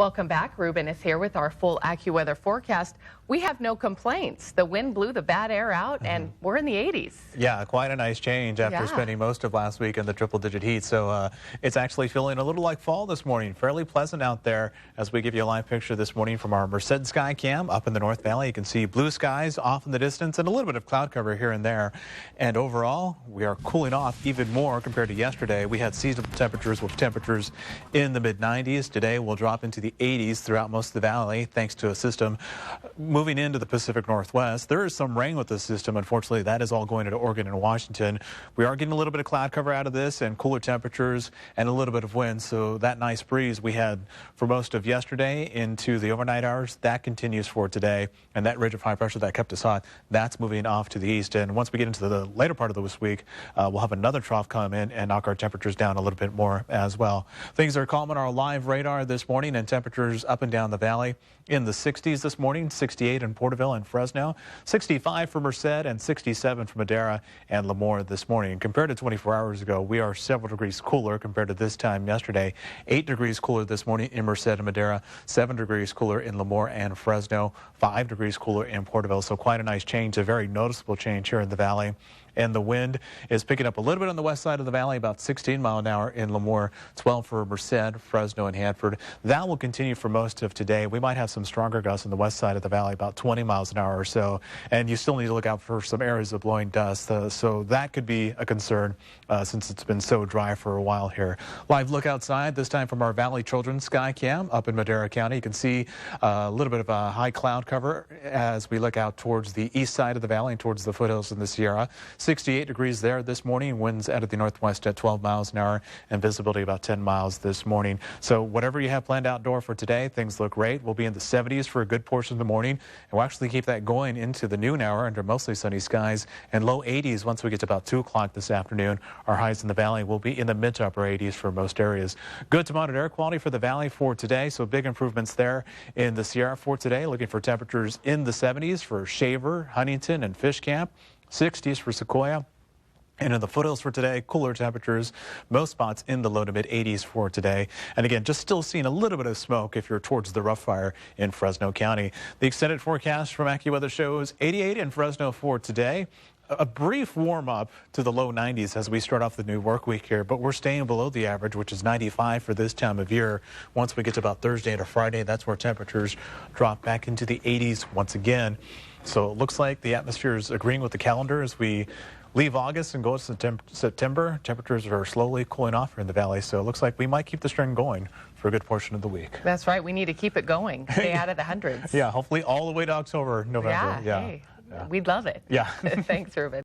Welcome back. Ruben is here with our full AccuWeather forecast. We have no complaints. The wind blew the bad air out, and we're in the 80s. Yeah, quite a nice change after spending most of last week in the triple-digit heat. So it's actually feeling a little like fall this morning. Fairly pleasant out there as we give you a live picture this morning from our Merced Sky Cam up in the North Valley. You can see blue skies off in the distance and a little bit of cloud cover here and there. And overall, we are cooling off even more compared to yesterday. We had seasonable temperatures with temperatures in the mid-90s. Today, we'll drop into the 80s throughout most of the valley thanks to a system moving into the Pacific Northwest. There is some rain with this system. Unfortunately, that is all going into Oregon and Washington. We are getting a little bit of cloud cover out of this and cooler temperatures and a little bit of wind. So that nice breeze we had for most of yesterday into the overnight hours, that continues for today. And that ridge of high pressure that kept us hot, that's moving off to the east. And once we get into the later part of this week, we'll have another trough come in and knock our temperatures down a little bit more as well. Things are calm on our live radar this morning, and temperatures up and down the valley in the 60s this morning, 68 in Porterville and Fresno, 65 for Merced, and 67 for Madera and Lemoore this morning. Compared to 24 hours ago, we are several degrees cooler compared to this time yesterday. 8 degrees cooler this morning in Merced and Madera, 7 degrees cooler in Lemoore and Fresno, 5 degrees cooler in Porterville. So quite a nice change, a very noticeable change here in the valley. And the wind is picking up a little bit on the west side of the valley, about 16 miles an hour in Lemoore, 12 for Merced, Fresno, and Hanford. That will continue for most of today. We might have some stronger gusts on the west side of the valley, about 20 miles an hour or so. And you still need to look out for some areas of blowing dust. So that could be a concern since it's been so dry for a while here. Live look outside, this time from our Valley Children's Sky Cam up in Madera County. You can see a little bit of a high cloud cover as we look out towards the east side of the valley and towards the foothills in the Sierra. 68 degrees there this morning, winds out of the northwest at 12 miles an hour, and visibility about 10 miles this morning. So whatever you have planned outdoor for today, things look great. We'll be in the 70s for a good portion of the morning, and we'll actually keep that going into the noon hour under mostly sunny skies, and low 80s once we get to about 2 o'clock this afternoon. Our highs in the valley will be in the mid to upper 80s for most areas. Good to monitor air quality for the valley for today, so big improvements there in the Sierra for today. Looking for temperatures in the 70s for Shaver, Huntington, and Fish Camp. 60s for Sequoia. And in the foothills for today, cooler temperatures, most spots in the low to mid 80s for today. And again, just still seeing a little bit of smoke if you're towards the rough fire in Fresno County. The extended forecast from AccuWeather shows 88 in Fresno for today. A brief warm-up to the low 90s as we start off the new work week here, but we're staying below the average, which is 95 for this time of year. Once we get to about Thursday to Friday, that's where temperatures drop back into the 80s once again. So it looks like the atmosphere is agreeing with the calendar as we leave August and go to September. Temperatures are slowly cooling off here in the valley, so it looks like we might keep the string going for a good portion of the week. That's right. We need to keep it going. Stay out of the hundreds. Yeah, hopefully all the way to October, November. Yeah. Hey, we'd love it. Yeah. Thanks, Ruben.